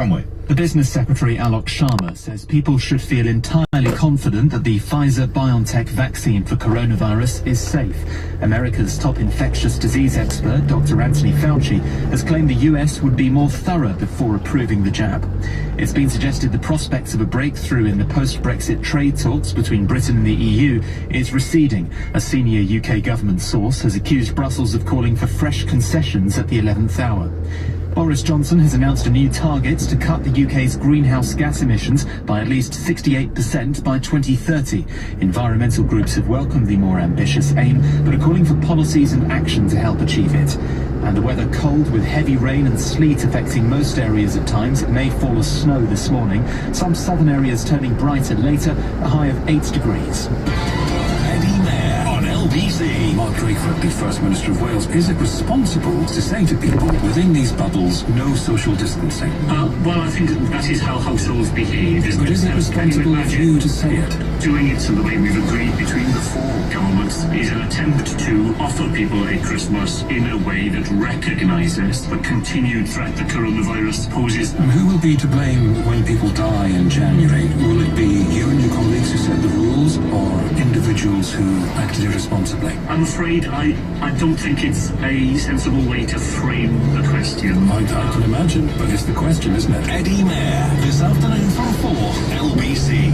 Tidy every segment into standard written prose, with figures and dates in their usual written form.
The Business Secretary Alok Sharma says people should feel entirely confident that the Pfizer-BioNTech vaccine for coronavirus is safe. America's top infectious disease expert, Dr. Anthony Fauci, has claimed the US would be more thorough before approving the jab. It's been suggested the prospects of a breakthrough in the post-Brexit trade talks between Britain and the EU is receding. A senior UK government source has accused Brussels of calling for fresh concessions at the 11th hour. Boris Johnson has announced a new target to cut the UK's greenhouse gas emissions by at least 68% by 2030. Environmental groups have welcomed the more ambitious aim, but are calling for policies and action to help achieve it. And the weather cold with heavy rain and sleet affecting most areas at times. It may fall as snow this morning. Some southern areas turning brighter later, a high of 8 degrees. LBC. Mark Drakeford, the First Minister of Wales, is it responsible to say to people within these bubbles, no social distancing? Well, I think that is how households behave, isn't but it? is it responsible of you to say it? Doing it in the way we've agreed between the four governments is an attempt to offer people a Christmas in a way that recognises the continued threat the coronavirus poses. And who will be to blame when people die in January? Will it be you and your colleagues who set the rules, or individuals who acted irresponsibly? I'm afraid I don't think it's a sensible way to frame the question. I can imagine, but it's the question, isn't it? Eddie Mayer, this afternoon from 4, LBC.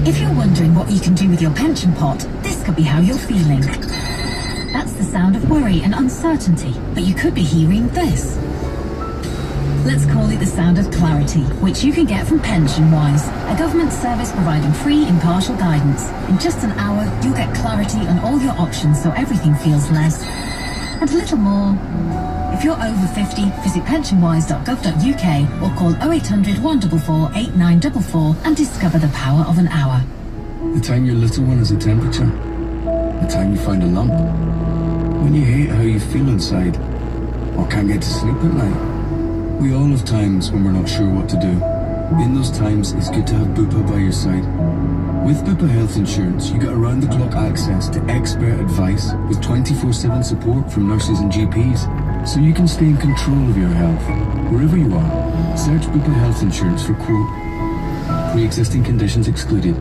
If you're wondering what you can do with your pension pot, this could be how you're feeling. That's the sound of worry and uncertainty, but you could be hearing this. Let's call it the sound of clarity, which you can get from PensionWise, a government service providing free, impartial guidance. In just an hour, you'll get clarity on all your options so everything feels less and a little more. If you're over 50, visit pensionwise.gov.uk or call 0800 144 8944 and discover the power of an hour. The time your little one has a temperature. The time you find a lump. When you hate how you feel inside or can't get to sleep at night. We all have times when we're not sure what to do. In those times, it's good to have Bupa by your side. With Bupa Health Insurance, you get around-the-clock access to expert advice with 24/7 support from nurses and GPs, so you can stay in control of your health, wherever you are. Search Bupa Health Insurance for quote. Pre-existing conditions excluded.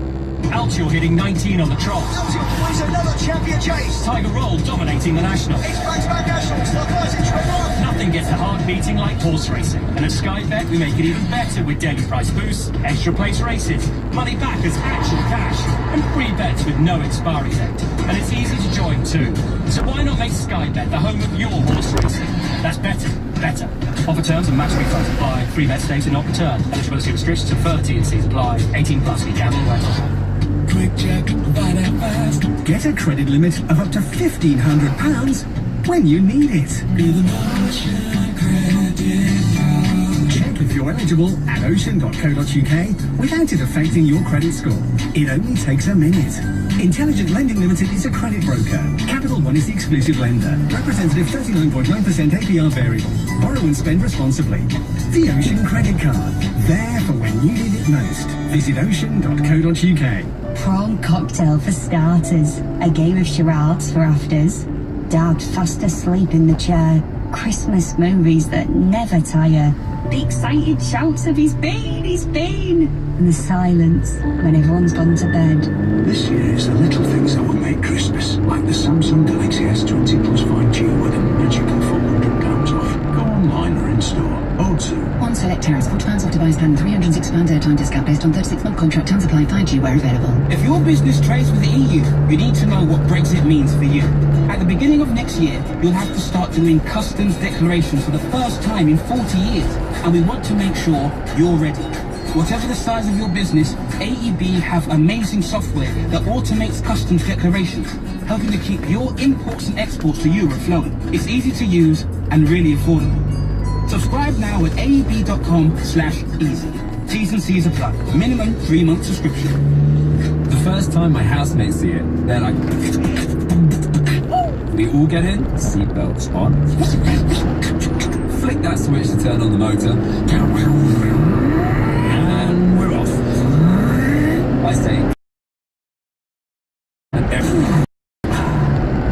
Altior hitting 19 on the trot. Altior wins another champion chase. Tiger Roll dominating the National. It's back-to-back Nationals, the first in trade one. Nothing gets the heart beating like horse racing. And at Sky Bet, we make it even better with daily price boosts, extra place races, money back as actual cash, and free bets with no expiry date. And it's easy to join too. So why not make Sky Bet the home of your horse racing? That's better. Offer terms and match refunds apply. Free bet stays and not returned. Eligibility restrictions and further T&Cs apply. 18 plus. We gamble well. Quick check, buy that fast. Get a credit limit of up to £1,500 when you need it. Check if you're eligible at ocean.co.uk without it affecting your credit score. It only takes a minute. Intelligent Lending Limited is a credit broker. Capital One is the exclusive lender. Representative 39.9% APR variable. Borrow and spend responsibly. The Ocean Credit Card. There for when you need it most. Visit ocean.co.uk. Prawn cocktail for starters, a game of charades for afters, Dad fast asleep in the chair, Christmas movies that never tire, the excited shouts of he's been, and the silence when everyone's gone to bed. This year it's the little things that will make Christmas, like the Samsung Galaxy S20 Plus 5G with a magical 400 pounds off. Go online or in store. O2. On select tariffs, £40 off device plan, £306 airtime discount based on 36-month contract. Terms apply. 5G where available. If your business trades with the EU, you need to know what Brexit means for you. At the beginning of next year, you'll have to start doing customs declarations for the first time in 40 years, and we want to make sure you're ready. Whatever the size of your business, AEB have amazing software that automates customs declarations, helping to keep your imports and exports to Europe flowing. It's easy to use and really affordable. Subscribe now at aeb.com/easy. T's and C's apply. Minimum 3-month subscription. The first time my housemates see it, they're like... We all get in, seatbelts on. Flick that switch to turn on the motor. And we're off. I say... And everyone...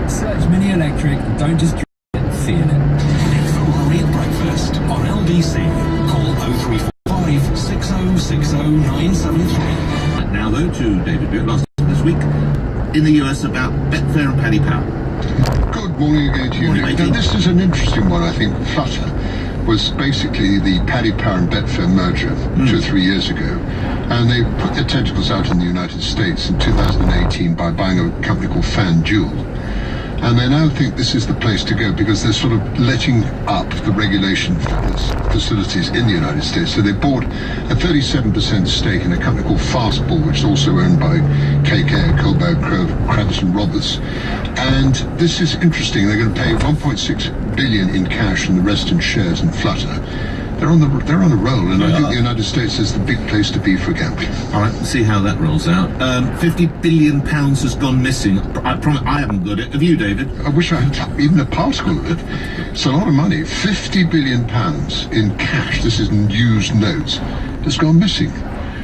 Search Mini Electric, don't just feel it. Breakfast on LBC. Call 0345 6060973. Now, though, to David Buick, last this week in the US about Betfair and Paddy Power. Good morning again to you, Morning, Nick. matey. Now, this is an interesting one, I think. Flutter was basically the Paddy Power and Betfair merger 2 or 3 years ago. And they put their tentacles out in the United States in 2018 by buying a company called FanDuel. And they now think this is the place to go because they're sort of letting up the regulation facilities in the United States. So they bought a 37% stake in a company called Fastball, which is also owned by KK, Kohlberg, Kravitz and Roberts. And this is interesting. They're going to pay 1.6 billion in cash and the rest in shares in Flutter. They're on a roll, and I think the United States is the big place to be for gambling. All right, see how that rolls out. 50 billion pounds has gone missing. I promise I haven't got it. Have you, David? I wish I had even a particle of it. It's a lot of money. 50 billion pounds in cash. This is in used notes. Has gone missing.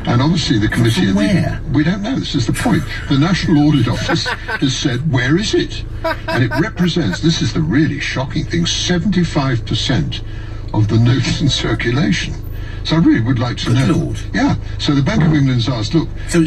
And obviously the committee... From where? We don't know. This is the point. The National Audit Office has said, where is it? And it represents, this is the really shocking thing, 75% of the notes in circulation. So I really would like to know. Lord. Yeah. So the Bank of England's asked, look... So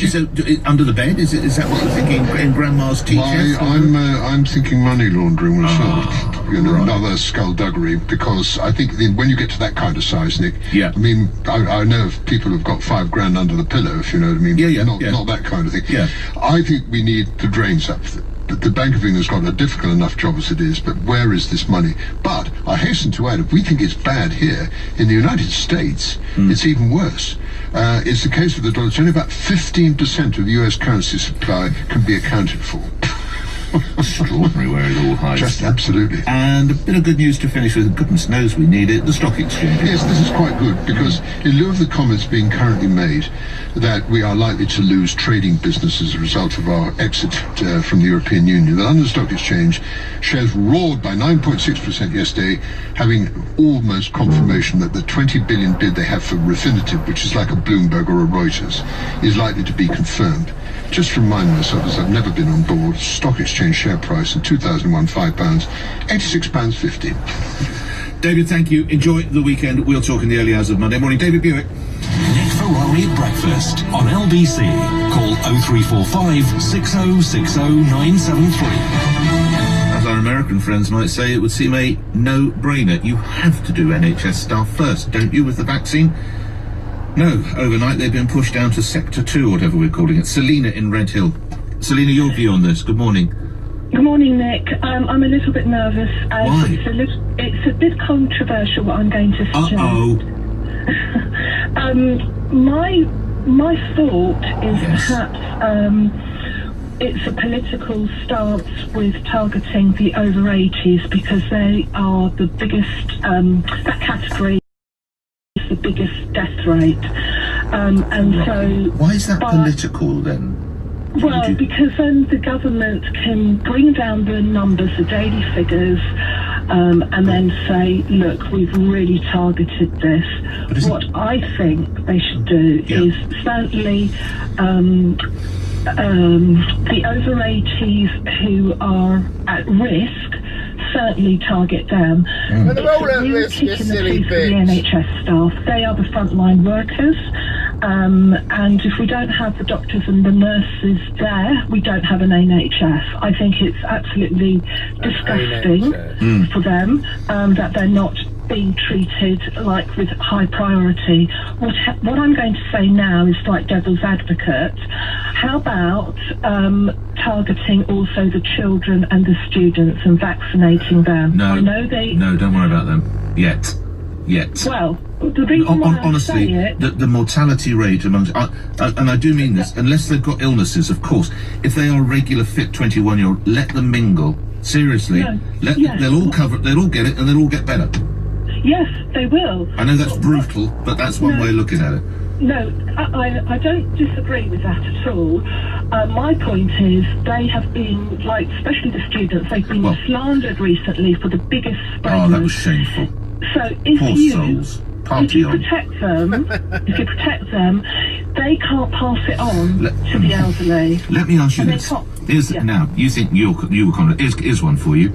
under the bed? Is that what you're thinking in Grandma's tea chest? I'm thinking money laundering myself. Right. Another skullduggery, because I think when you get to that kind of size, Nick, Yeah. I mean, I know of people who've got $5 grand under the pillow, if you know what I mean. Yeah. Not that kind of thing. Yeah. I think we need the drains up. The Bank of England's got a difficult enough job as it is, but where is this money? But I hasten to add, if we think it's bad here, in the United States, it's even worse. It's the case with the dollar. It's only about 15% of the US currency supply can be accounted for. Extraordinary where it all hides. Just absolutely. And a bit of good news to finish with. Goodness knows we need it. The stock exchange. Yes, this is quite good, because in lieu of the comments being currently made that we are likely to lose trading business as a result of our exit from the European Union, the London Stock Exchange shares roared by 9.6% yesterday, having almost confirmation that the 20 billion bid they have for Refinitiv, which is like a Bloomberg or a Reuters, is likely to be confirmed. Just to remind myself, as I've never been on board, stock exchange share price in 2001, £5, £86.50. David, thank you. Enjoy the weekend. We'll talk in the early hours of Monday morning. David Buick. Nick Ferrari at breakfast on LBC. Call 0345 6060 973. As our American friends might say, it would seem a no-brainer. You have to do NHS staff first, don't you, with the vaccine? No, overnight they've been pushed down to Sector 2, whatever we're calling it. Selina in Red Hill. Selina, your view on this. Good morning. Good morning, Nick. I'm a little bit nervous. Why? It's a bit controversial what I'm going to suggest. Uh-oh. My thought is Yes. perhaps it's a political stance with targeting the over 80s because they are the biggest, that category is the biggest death rate. So... Why is that political, then? Well, because then the government can bring down the numbers, the daily figures, and then say, look, we've really targeted this. What I think they should do is certainly the over 80s who are at risk, certainly target them. But they're all It's a at real risk, kick you in the silly teeth for the bitch. NHS staff. They are the frontline workers. And if we don't have the doctors and the nurses there, we don't have an NHS. I think it's absolutely disgusting for them that they're not being treated like with high priority. What I'm going to say now is like devil's advocate. How about targeting also the children and the students and vaccinating them? I know they... No, don't worry about them. Yet. Well, the reason why honestly, I say it... the mortality rate amongst... and I do mean this, unless they've got illnesses, of course. If they are regular, fit 21-year-old, let them mingle. Seriously. They'll all cover it, they'll all get it, and they'll all get better. Yes, they will. I know that's brutal, but that's one way of looking at it. No, I don't disagree with that at all. My point is they have been, like, especially the students, they've been slandered recently for the biggest spreaders. Oh, that was shameful. So if Poor you souls. Party on. protect them, they can't pass it on to the elderly. Let me ask you this. Now, you think you were confident. Here's one for you.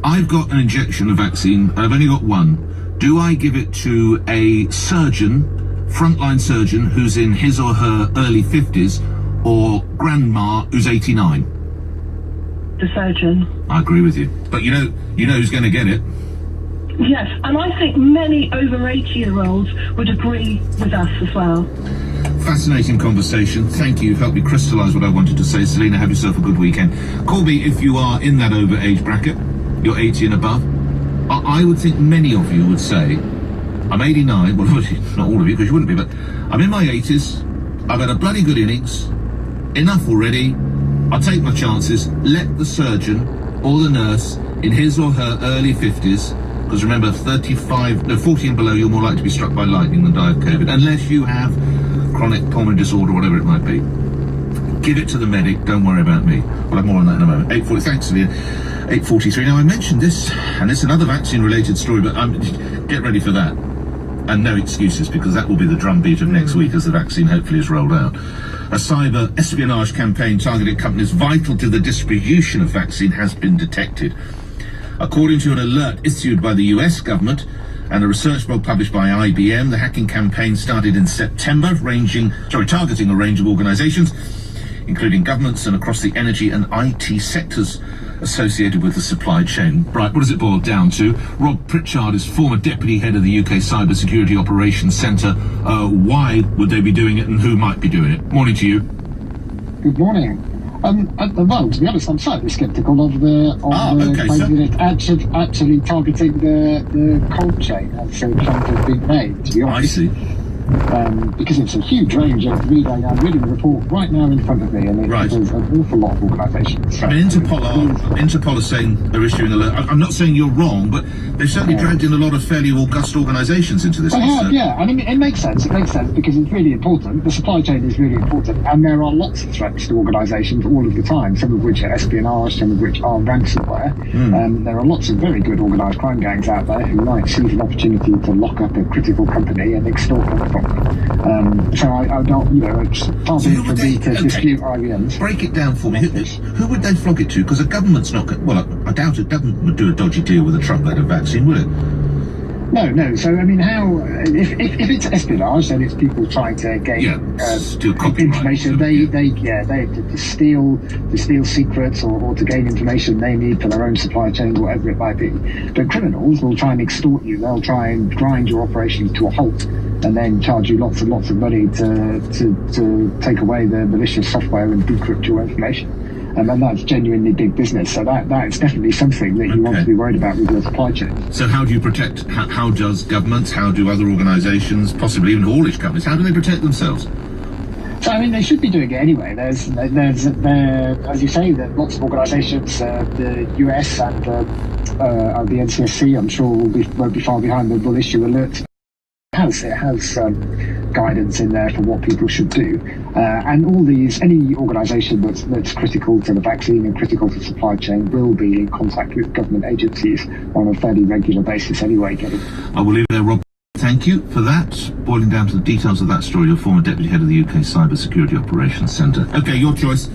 I've got an injection of vaccine. I've only got one. Do I give it to a surgeon frontline surgeon who's in his or her early 50s, or grandma who's 89? The surgeon. I agree with you. But you know who's going to get it. Yes, and I think many over 80-year-olds would agree with us as well. Fascinating conversation. Thank you. Helped me crystallise what I wanted to say. Selina, have yourself a good weekend. Call me if you are in that over age bracket. You're 80 and above. I would think many of you would say, I'm 89. Well, obviously not all of you, because you wouldn't be, but I'm in my 80s. I've had a bloody good innings. Enough already. I'll take my chances. Let the surgeon or the nurse in his or her early 50s, because remember, 40 and below, you're more likely to be struck by lightning than die of COVID, unless you have chronic pulmonary disorder, whatever it might be. Give it to the medic. Don't worry about me. We'll have more on that in a moment. 8:40. Thanks, Celia. 8:43. Now, I mentioned this, and it's another vaccine-related story, but get ready for that. And no excuses, because that will be the drumbeat of next week as the vaccine hopefully is rolled out. A cyber espionage campaign targeting companies vital to the distribution of vaccine has been detected. According to an alert issued by the US government and a research blog published by IBM, the hacking campaign started in September, targeting a range of organizations, including governments and across the energy and IT sectors associated with the supply chain. Right, what does it boil down to? Rob Pritchard is former deputy head of the UK Cyber Security Operations Centre. Why would they be doing it, and who might be doing it? Morning to you. Good morning. Well, to be honest, I'm slightly sceptical of the actually targeting the cold chain as claims have been made, to be honest. I see. Because it's a huge range of I'm reading the report right now in front of me, and there's an awful lot of organisations. I mean, Interpol are saying they're issuing alert. I'm not saying you're wrong, but they've certainly dragged in a lot of fairly august organisations into this. They have, yeah. I mean, it makes sense. It makes sense because it's really important. The supply chain is really important, and there are lots of threats to organisations all of the time. Some of which are espionage, some of which are ransomware. There are lots of very good organised crime gangs out there who might seize an opportunity to lock up a critical company and extort money from them. So I don't, it's far be it for me to dispute IBM's. Break it down for me. Who would they flog it to? Because the government's not going. Well, I doubt a government would do a dodgy deal with a truckload of vaccine, would it? No. So I mean, how if it's espionage, then it's people trying to gain information. They to steal secrets or to gain information they need for their own supply chain, whatever it might be. But criminals will try and extort you. They'll try and grind your operations to a halt, and then charge you lots and lots of money to take away the malicious software and decrypt your information. And that's genuinely big business. So that is definitely something that you want to be worried about with your supply chain. So how do you protect, how does governments, how do other organisations, possibly even haulage companies, how do they protect themselves? So, I mean, they should be doing it anyway. There's as you say, there are lots of organisations, the US and the NCSC, I'm sure won't be far behind, will issue alerts. It has guidance in there for what people should do, and any organisation that's critical to the vaccine and critical to the supply chain will be in contact with government agencies on a fairly regular basis anyway. I will leave it there, Rob. Thank you for that. Boiling down to the details of that story, your former deputy head of the UK Cyber Security Operations Centre. Okay, your choice.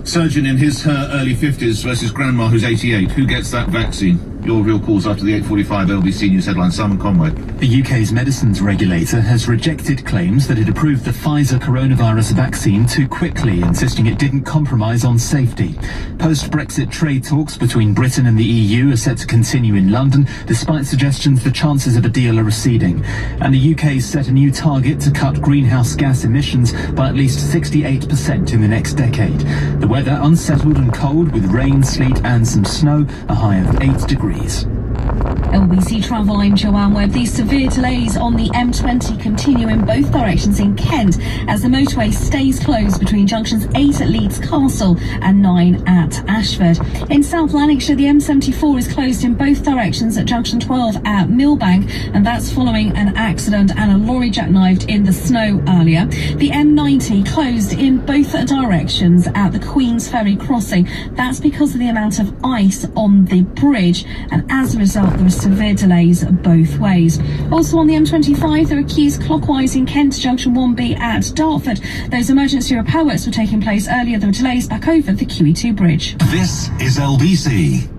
Surgeon in her early 50s versus grandma who's 88. Who gets that vaccine? Your calls after the 8:45 LBC News headline. Simon Conway. The UK's medicines regulator has rejected claims that it approved the Pfizer coronavirus vaccine too quickly, insisting it didn't compromise on safety. Post-Brexit trade talks between Britain and the EU are set to continue in London, despite suggestions the chances of a deal are receding. And the UK's set a new target to cut greenhouse gas emissions by at least 68% in the next decade. The weather unsettled and cold with rain, sleet and some snow, a high of 8 degrees. LBC Travel, I'm Joanne Webb. These severe delays on the M20 continue in both directions in Kent as the motorway stays closed between junctions 8 at Leeds Castle and 9 at Ashford. In South Lanarkshire, the M74 is closed in both directions at junction 12 at Millbank, and that's following an accident and a lorry jackknifed in the snow earlier. The M90 closed in both directions at the Queen's Ferry crossing. That's because of the amount of ice on the bridge, and as a result there are severe delays both ways. Also on the M25 there are queues clockwise in Kent junction 1B at Dartford. Those emergency repair works were taking place earlier. There were delays back over the QE2 bridge. This is LBC.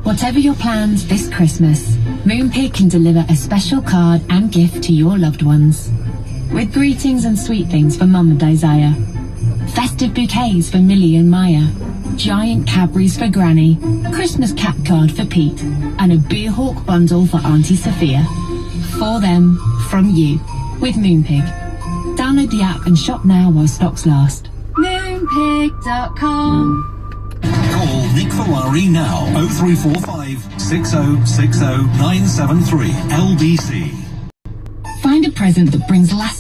Whatever your plans this Christmas, Moonpig can deliver a special card and gift to your loved ones. With greetings and sweet things for Mum and Isaiah, festive bouquets for Millie and Maya, giant Cadbury's for Granny, a Christmas cat card for Pete, and a Beerhawk bundle for Auntie Sophia. For them, from you, with Moonpig. Download the app and shop now while stocks last. Moonpig.com. Call Nick Ferrari now. 0345 6060 973 LBC. Find a present that brings lasting